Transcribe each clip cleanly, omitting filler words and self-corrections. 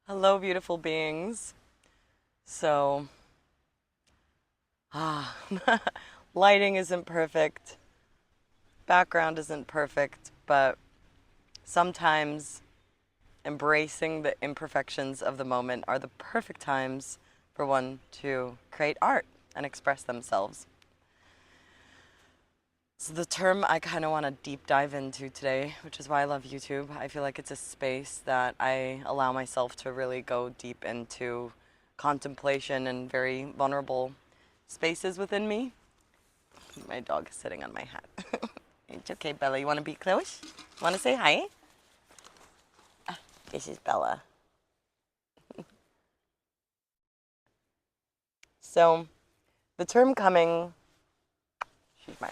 Hello, beautiful beings. So, ah, lighting isn't perfect, background isn't perfect, but sometimes embracing the imperfections of the moment are the perfect times for one to create art and express themselves. So the term I kind of want to deep dive into today, which is why I love YouTube. I feel like it's a space that I allow myself to really go deep into contemplation and very vulnerable spaces within me. My dog is sitting on my hat. It's okay, Bella. You want to be close? Want to say hi? This is Bella. So, the term coming, she's my,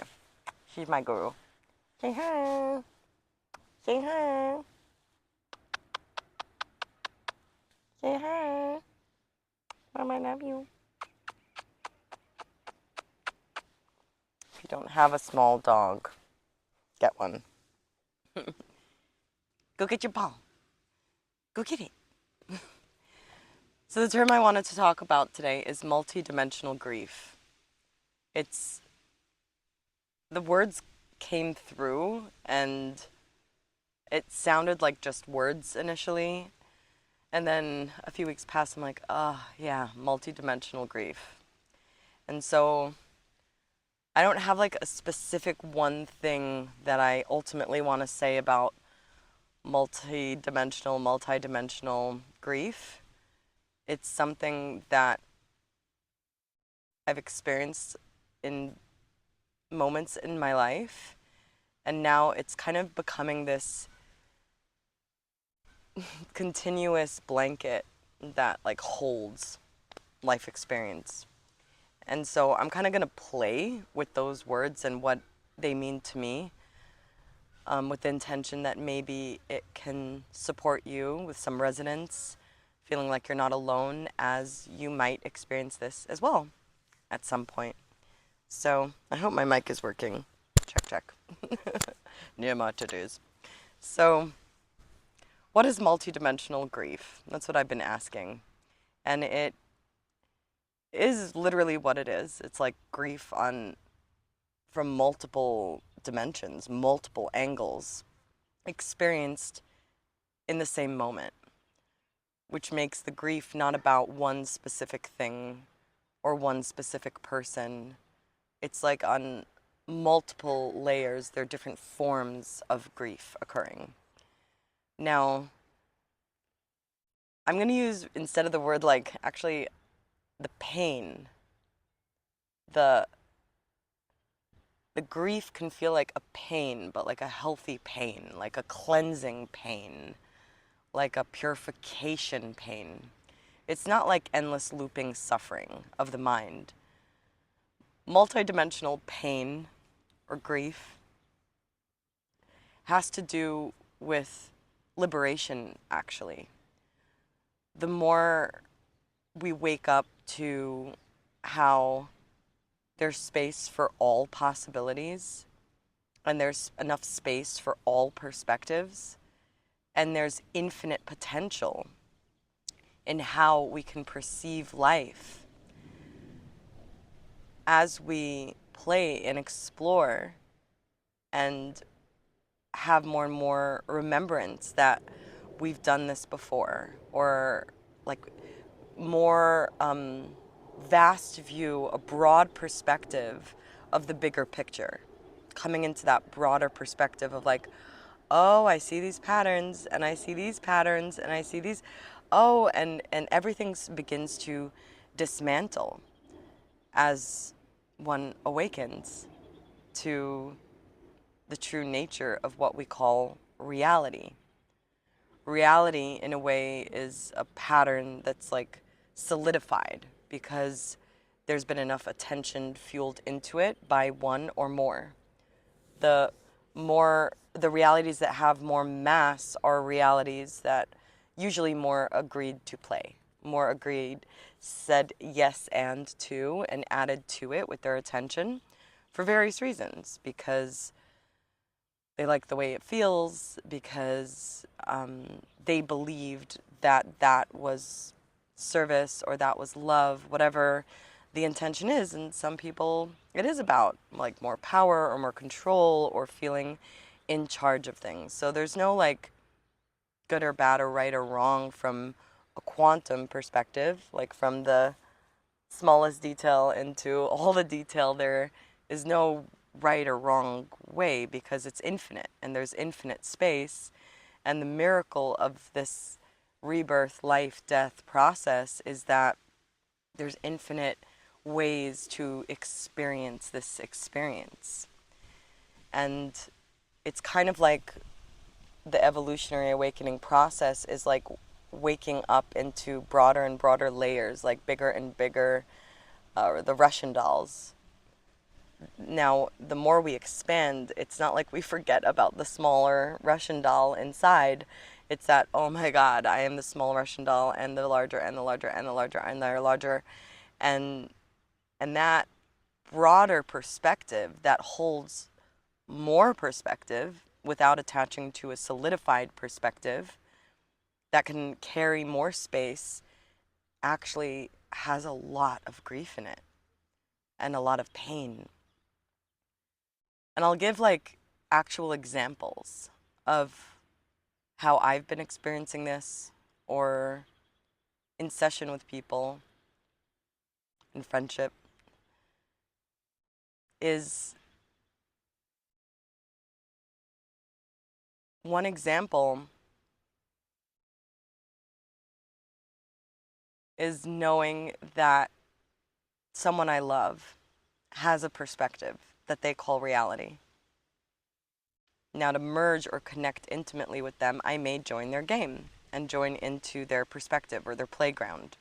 she's my guru. Say hi. Say hi. Say hi. Mama, I love you. If you don't have a small dog, get one. Go get your ball. Go get it. So the term I wanted to talk about today is multidimensional grief. It's the words came through and it sounded like just words initially. And then a few weeks passed, I'm like, oh, yeah, multidimensional grief. And so I don't have like a specific one thing that I ultimately want to say about multidimensional grief. It's something that I've experienced in moments in my life. And now it's kind of becoming this continuous blanket that like holds life experience. And so I'm kind of going to play with those words and what they mean to me, with the intention that maybe it can support you with some resonance, feeling like you're not alone as you might experience this as well at some point. So I hope my mic is working. Check, check. Near my to-dos. So what is multidimensional grief? That's what I've been asking. And it is literally what it is. It's like grief on from multiple dimensions, multiple angles, experienced in the same moment, which makes the grief not about one specific thing or one specific person. It's like on multiple layers, there are different forms of grief occurring. Now, I'm going to use, instead of the word like, actually, the pain, the the grief can feel like a pain, but like a healthy pain, like a cleansing pain, like a purification pain. It's not like endless looping suffering of the mind. Multidimensional pain or grief has to do with liberation, actually. The more we wake up to how there's space for all possibilities, and there's enough space for all perspectives, and there's infinite potential in how we can perceive life as we play and explore and have more and more remembrance that we've done this before, or like more vast view, a broad perspective of the bigger picture, coming into that broader perspective of like, oh, I see these patterns and I see these patterns and I see these, oh, and everything begins to dismantle as one awakens to the true nature of what we call reality. Reality, in a way, is a pattern that's like solidified because there's been enough attention fueled into it by one or more. The the realities that have more mass are realities that usually more agreed to play, more agreed, said yes and added to it with their attention for various reasons, because they like the way it feels, because they believed that that was service or that was love, whatever the intention is. And some people, it is about like more power or more control or feeling in charge of things. So there's no like good or bad or right or wrong from a quantum perspective, like from the smallest detail into all the detail. There is no right or wrong way because it's infinite and there's infinite space. And the miracle of this rebirth, life, death process is that there's infinite ways to experience this experience. And it's kind of like the evolutionary awakening process is like waking up into broader and broader layers, like bigger and bigger, the Russian dolls. Now, the more we expand, it's not like we forget about the smaller Russian doll inside. It's that, oh my God, I am the small Russian doll and the larger and the larger and the larger and the larger. And that broader perspective that holds more perspective without attaching to a solidified perspective that can carry more space actually has a lot of grief in it and a lot of pain. And I'll give like actual examples of how I've been experiencing this or in session with people in friendship is one example is knowing that someone I love has a perspective that they call reality. Now, to merge or connect intimately with them, I may join their game and join into their perspective or their playground.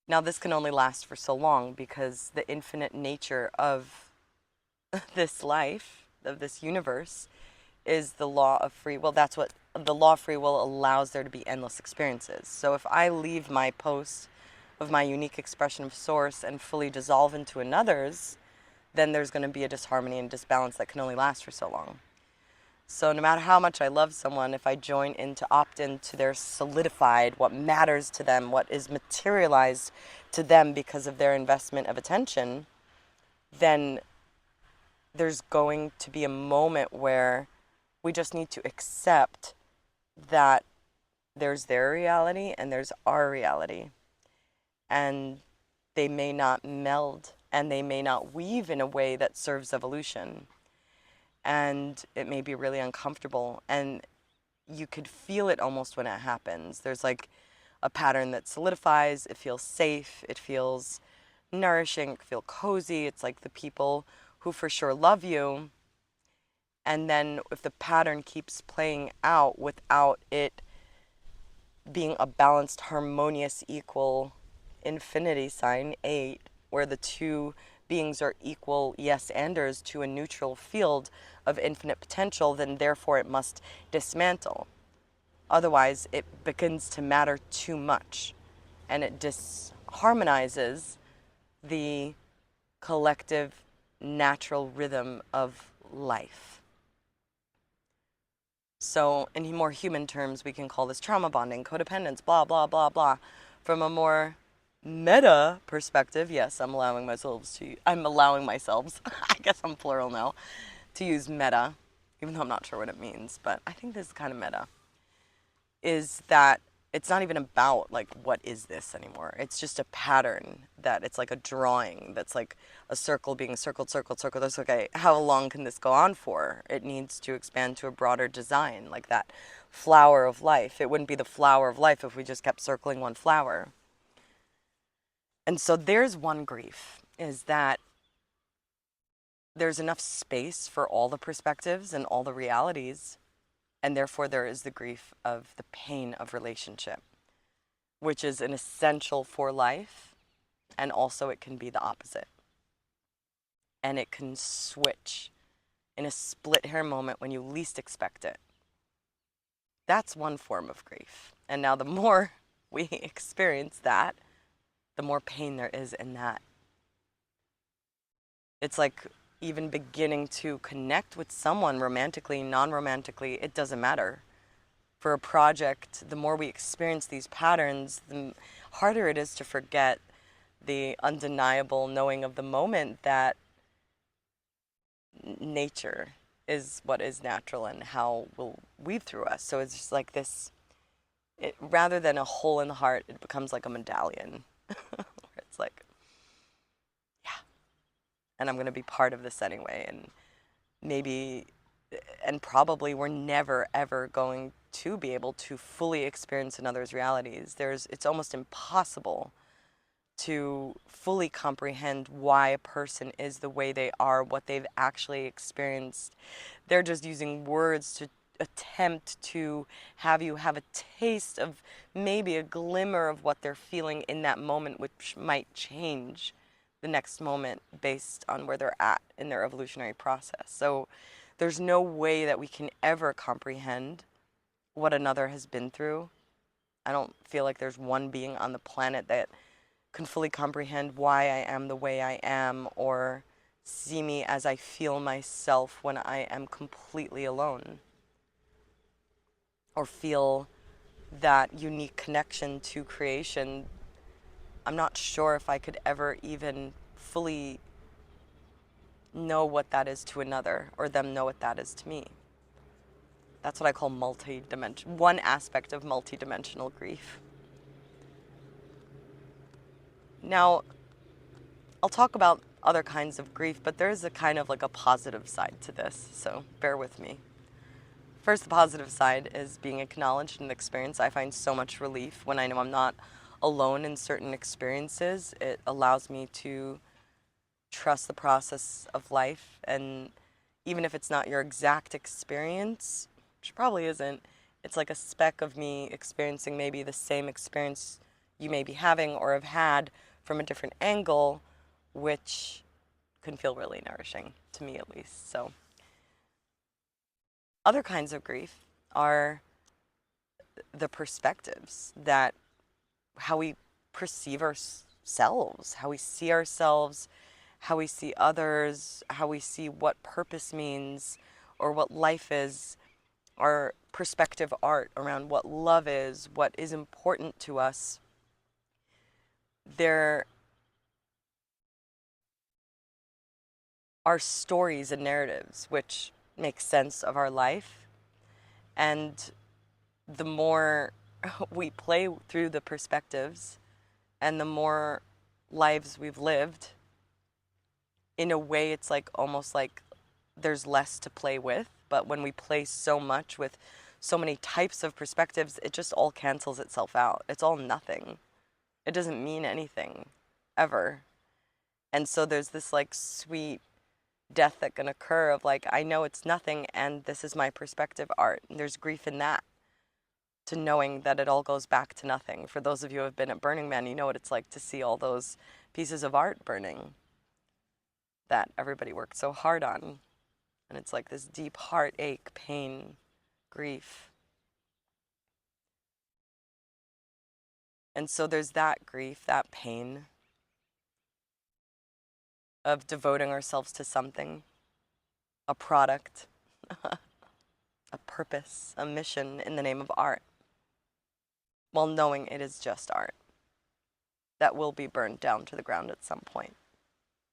Now, this can only last for so long because the infinite nature of this life, of this universe, is the law of free will. That's what the law of free will allows there to be endless experiences. So if I leave my post of my unique expression of source and fully dissolve into another's, then there's going to be a disharmony and disbalance that can only last for so long. So no matter how much I love someone, if I join in to opt into their solidified, what matters to them, what is materialized to them because of their investment of attention, then there's going to be a moment where we just need to accept that there's their reality and there's our reality. And they may not meld and they may not weave in a way that serves evolution. And it may be really uncomfortable. And you could feel it almost when it happens. There's like a pattern that solidifies. It feels safe. It feels nourishing. It feels cozy. It's like the people who for sure love you. And then if the pattern keeps playing out without it being a balanced, harmonious, equal infinity sign, 8, where the two beings are equal yes-anders to a neutral field of infinite potential, then therefore it must dismantle. Otherwise, it begins to matter too much, and it disharmonizes the collective natural rhythm of life. So in more human terms, we can call this trauma bonding, codependence, blah, blah, blah, blah. From a more meta perspective, yes, I'm allowing myself, I guess I'm plural now, to use meta, even though I'm not sure what it means, but I think this is kind of meta, is that it's not even about like what is this anymore. It's just a pattern that it's like a drawing that's like a circle being circled, circled, circled. That's okay. How long can this go on for? It needs to expand to a broader design, like that flower of life. It wouldn't be the flower of life if we just kept circling one flower. And so there's one grief, is that there's enough space for all the perspectives and all the realities, and therefore there is the grief of the pain of relationship, which is an essential for life, and also it can be the opposite. And it can switch in a split hair moment when you least expect it. That's one form of grief. And now the more we experience that, the more pain there is in that. It's like even beginning to connect with someone romantically, non-romantically, it doesn't matter. for a project, the more we experience these patterns, the harder it is to forget the undeniable knowing of the moment that nature is what is natural and how will weave through us. So it's just like this, rather than a hole in the heart, it becomes like a medallion. Where it's like, yeah, and I'm going to be part of this anyway. And maybe, and probably we're never ever going to be able to fully experience another's realities. It's almost impossible to fully comprehend why a person is the way they are, what they've actually experienced. They're just using words to attempt to have you have a taste of maybe a glimmer of what they're feeling in that moment, which might change the next moment based on where they're at in their evolutionary process. So there's no way that we can ever comprehend what another has been through. I don't feel like there's one being on the planet that can fully comprehend why I am the way I am, or see me as I feel myself when I am completely alone, or feel that unique connection to creation. I'm not sure if I could ever even fully know what that is to another, or them know what that is to me. That's what I call one aspect of multidimensional grief. Now, I'll talk about other kinds of grief, but there's a kind of like a positive side to this, so bear with me. First, the positive side is being acknowledged in the experience. I find so much relief when I know I'm not alone in certain experiences. It allows me to trust the process of life, and even if it's not your exact experience, which probably isn't, it's like a speck of me experiencing maybe the same experience you may be having or have had from a different angle, which can feel really nourishing, to me at least. So other kinds of grief are the perspectives, that how we perceive ourselves, how we see ourselves, how we see others, how we see what purpose means or what life is, our perspective art around what love is, what is important to us. There are stories and narratives which make sense of our life, and the more we play through the perspectives and the more lives we've lived, in a way it's like almost like there's less to play with. But when we play so much with so many types of perspectives, it just all cancels itself out. It's all nothing. It doesn't mean anything ever. And so there's this like sweet death that can occur of like, I know it's nothing and this is my perspective art. And there's grief in that, to knowing that it all goes back to nothing. For those of you who have been at Burning Man, you know what it's like to see all those pieces of art burning that everybody worked so hard on. And it's like this deep heartache, pain, grief. And so there's that grief, that pain of devoting ourselves to something, a product, a purpose, a mission in the name of art, while knowing it is just art that will be burned down to the ground at some point.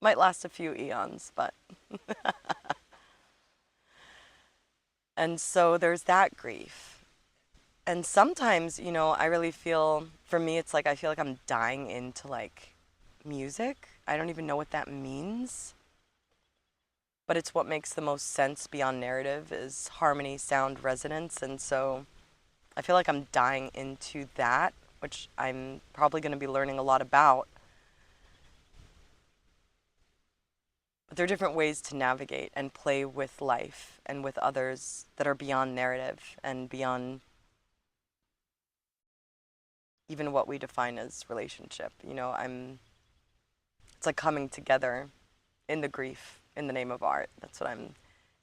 Might last a few eons, but and so there's that grief. And sometimes, I really feel, for me, it's like I feel like I'm dying into like music. I don't even know what that means, but it's what makes the most sense beyond narrative is harmony, sound, resonance. And so I feel like I'm dying into that, which I'm probably going to be learning a lot about. But there are different ways to navigate and play with life and with others that are beyond narrative and beyond even what we define as relationship. It's like coming together in the grief in the name of art. That's what I'm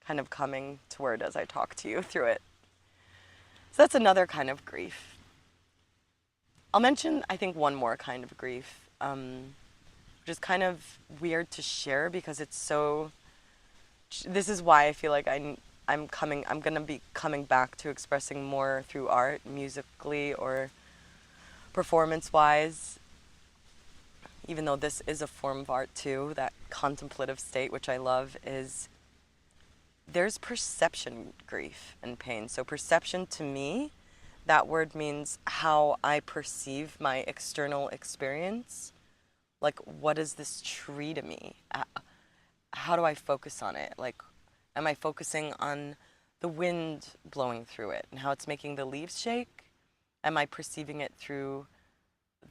kind of coming toward as I talk to you through it. So that's another kind of grief. I'll mention, I think, one more kind of grief, which is kind of weird to share because it's so, this is why I feel like I'm gonna be coming back to expressing more through art, musically or performance wise, even though this is a form of art too, that contemplative state, which I love, is there's perception grief and pain. So perception to me, that word means how I perceive my external experience. Like, what is this tree to me? How do I focus on it? Like, am I focusing on the wind blowing through it and how it's making the leaves shake? Am I perceiving it through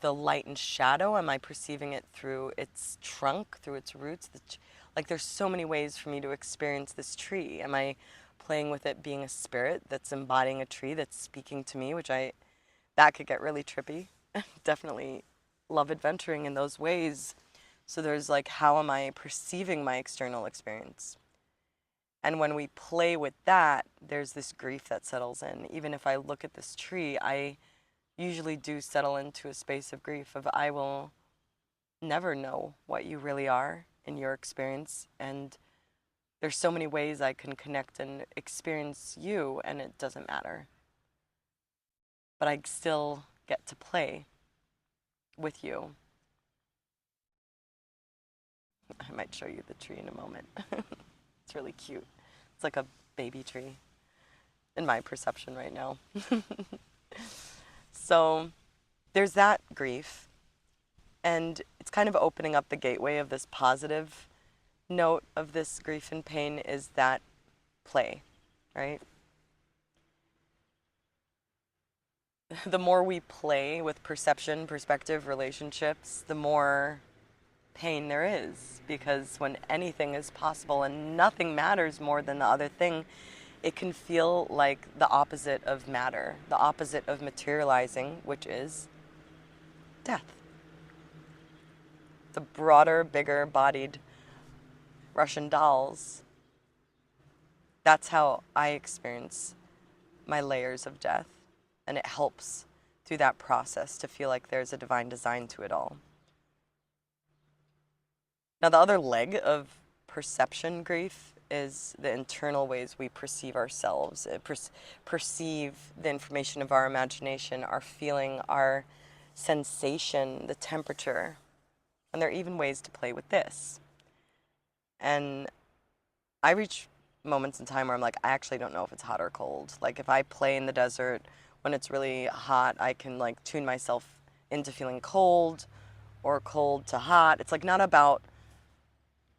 the light and shadow? Am I perceiving it through its trunk, through its roots? Like, there's so many ways for me to experience this tree. Am I playing with it being a spirit that's embodying a tree that's speaking to me, that could get really trippy. Definitely love adventuring in those ways. So there's like, how am I perceiving my external experience? And when we play with that, there's this grief that settles in. Even if I look at this tree, I usually do settle into a space of grief of I will never know what you really are in your experience. And there's so many ways I can connect and experience you, and it doesn't matter. But I still get to play with you. I might show you the tree in a moment. It's really cute. It's like a baby tree in my perception right now. So there's that grief, and it's kind of opening up the gateway of this positive note of this grief and pain is that play, right? The more we play with perception, perspective, relationships, the more pain there is, because when anything is possible and nothing matters more than the other thing, it can feel like the opposite of matter, the opposite of materializing, which is death. The broader, bigger bodied Russian dolls, that's how I experience my layers of death. And it helps through that process to feel like there's a divine design to it all. Now, the other leg of perception grief is the internal ways we perceive ourselves, perceive the information of our imagination, our feeling, our sensation, the temperature. And there are even ways to play with this. And I reach moments in time where I'm like, I actually don't know if it's hot or cold. Like, if I play in the desert when it's really hot, I can like tune myself into feeling cold or cold to hot. It's like not about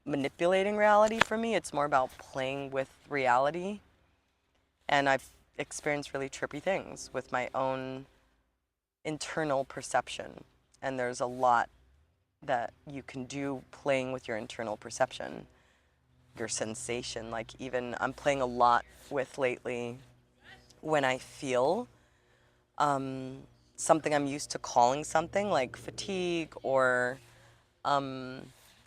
manipulating reality for me. It's more about playing with reality. And I've experienced really trippy things with my own internal perception. And there's a lot that you can do playing with your internal perception, your sensation. Like, even I'm playing a lot with lately when I feel something I'm used to calling something, like fatigue, or I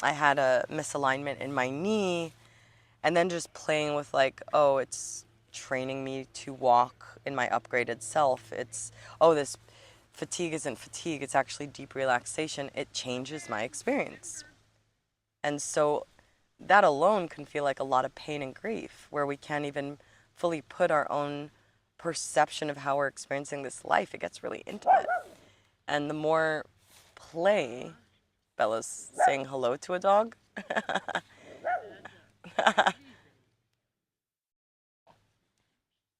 had a misalignment in my knee, and then just playing with like, oh, it's training me to walk in my upgraded self. It's, oh, this fatigue isn't fatigue, it's actually deep relaxation. It changes my experience. And so that alone can feel like a lot of pain and grief, where we can't even fully put our own perception of how we're experiencing this life. It gets really intimate. And the more play, Bella's saying hello to a dog.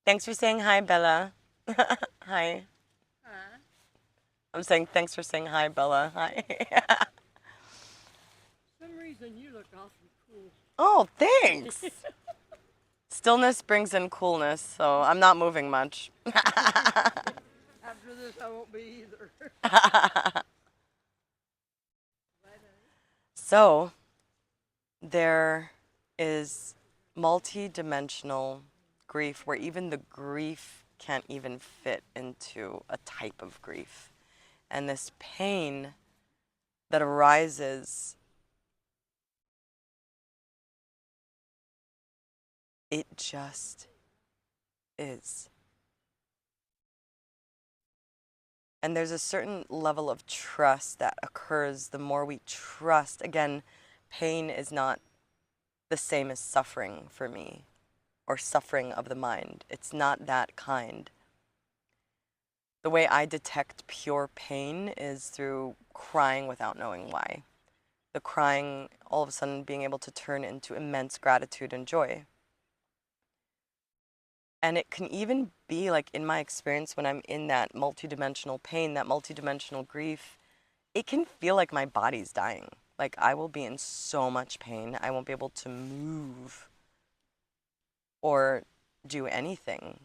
Thanks for saying hi, Bella. Hi. I'm saying thanks for saying hi, Bella. Hi. For some reason you look awfully cool. Oh, thanks. Stillness brings in coolness, so I'm not moving much. After this, I won't be either. So, there is multi-dimensional grief where even the grief can't even fit into a type of grief. And this pain that arises, it just is. And there's a certain level of trust that occurs the more we trust. Again, pain is not the same as suffering for me. or suffering of the mind. It's not that kind. The way I detect pure pain is through crying without knowing why. The crying all of a sudden being able to turn into immense gratitude and joy. And it can even be like, in my experience, when I'm in that multidimensional pain, that multidimensional grief, it can feel like my body's dying. Like I will be in so much pain, I won't be able to move or do anything.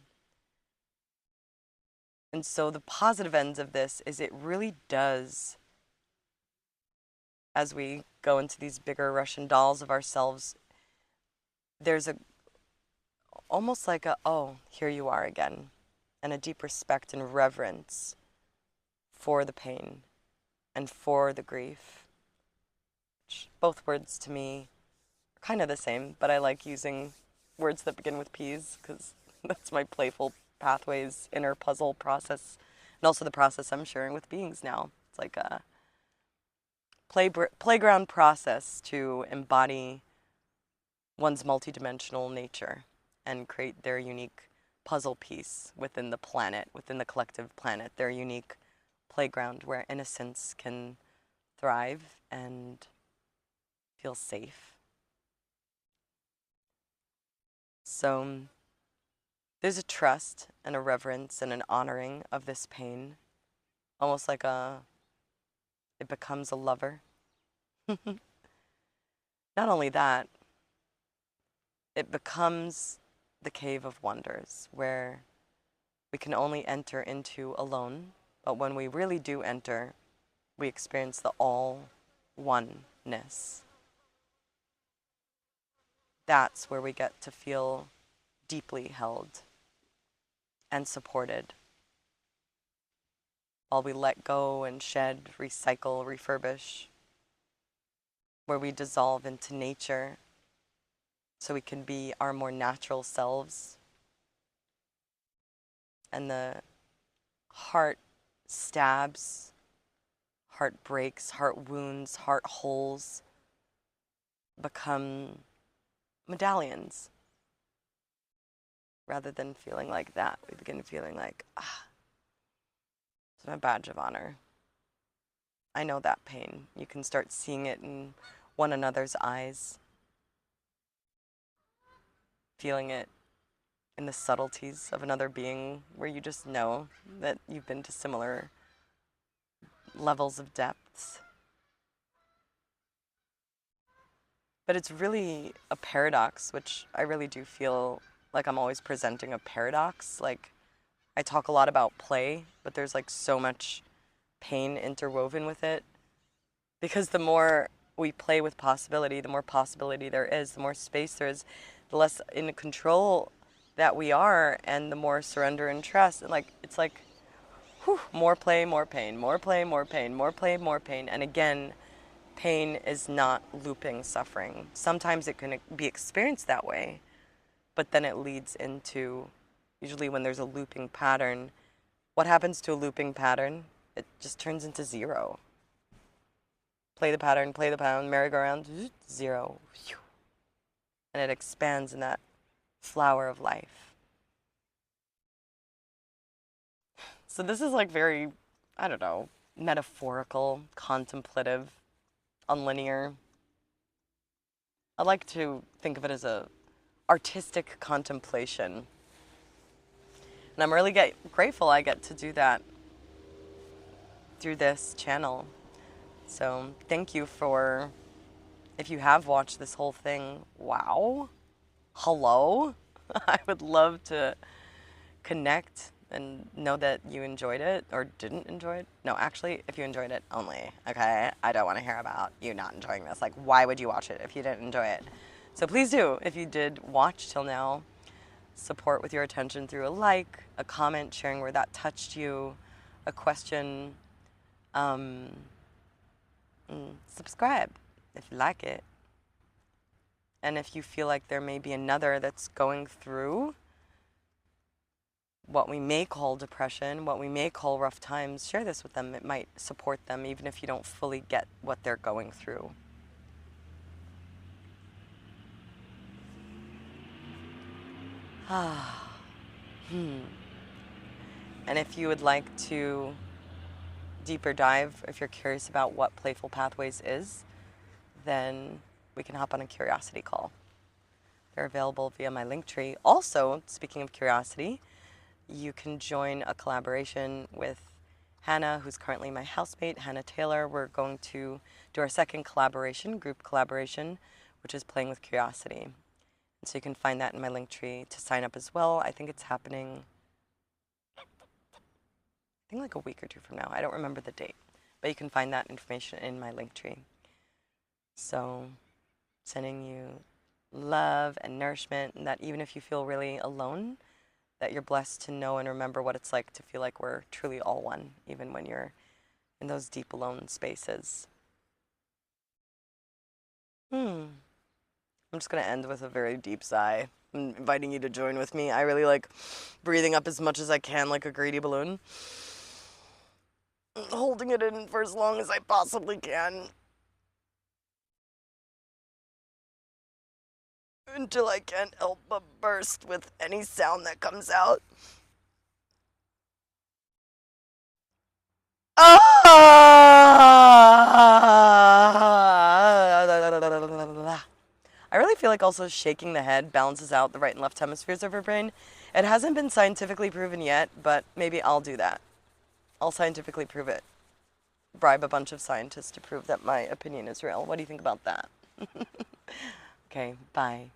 And so the positive ends of this is it really does, as we go into these bigger Russian dolls of ourselves, there's a almost like a, oh, here you are again, and a deep respect and reverence for the pain and for the grief. Which both words to me are kind of the same, but I like using words that begin with P's because that's my playful pathways inner puzzle process, and also the process I'm sharing with beings now. It's like a playground process to embody one's multidimensional nature and create their unique puzzle piece within the planet, within the collective planet, their unique playground where innocence can thrive and feel safe. So there's a trust and a reverence and an honoring of this pain, almost like it becomes a lover. Not only that, it becomes the cave of wonders where we can only enter into alone, but when we really do enter, we experience the all oneness. That's where we get to feel deeply held and supported while we let go and shed, recycle, refurbish, where we dissolve into nature so we can be our more natural selves. And the heart stabs, heart breaks, heart wounds, heart holes become medallions. Rather than feeling like that, we begin feeling like, it's my badge of honor. I know that pain. You can start seeing it in one another's eyes, feeling it in the subtleties of another being where you just know that you've been to similar levels of depths. But it's really a paradox, which I really do feel like I'm always presenting a paradox. Like, I talk a lot about play, but there's like so much pain interwoven with it. Because the more we play with possibility, the more possibility there is, the more space there is, the less in control that we are, and the more surrender and trust. And like, it's like, whew, more play, more pain, more play, more pain, more play, more pain. And again, pain is not looping suffering. Sometimes it can be experienced that way, but then it leads into, usually when there's a looping pattern, what happens to a looping pattern? It just turns into zero. Play the pattern, merry-go-round, zero. And it expands in that flower of life. So this is like very, I don't know, metaphorical, contemplative, unlinear. I like to think of it as a artistic contemplation. And I'm really grateful I get to do that through this channel. So thank you for, if you have watched this whole thing, wow, hello. I would love to connect and know that you enjoyed it or didn't enjoy it. No, actually, if you enjoyed it only, okay? I don't want to hear about you not enjoying this. Like, why would you watch it if you didn't enjoy it? So please do, if you did watch till now, support with your attention through a like, a comment sharing where that touched you, a question, subscribe if you like it. And if you feel like there may be another that's going through what we may call depression, what we may call rough times, share this with them. It might support them even if you don't fully get what they're going through. And if you would like to deeper dive, if you're curious about what Playful Pathways is, then we can hop on a curiosity call. They're available via my Linktree. Also, speaking of curiosity, you can join a collaboration with Hannah, who's currently my housemate, Hannah Taylor. We're going to do our second collaboration, group collaboration, which is Playing with Curiosity. And so you can find that in my Linktree to sign up as well. I think it's happening, like a week or two from now. I don't remember the date, but you can find that information in my Linktree. So, sending you love and nourishment, and that even if you feel really alone, that you're blessed to know and remember what it's like to feel like we're truly all one, even when you're in those deep alone spaces. I'm just going to end with a very deep sigh. I'm inviting you to join with me. I really like breathing up as much as I can like a greedy balloon. Holding it in for as long as I possibly can. Until I can't help but burst with any sound that comes out. I really feel like also shaking the head balances out the right and left hemispheres of your brain. It hasn't been scientifically proven yet, but maybe I'll do that. I'll scientifically prove it. Bribe a bunch of scientists to prove that my opinion is real. What do you think about that? Okay, bye.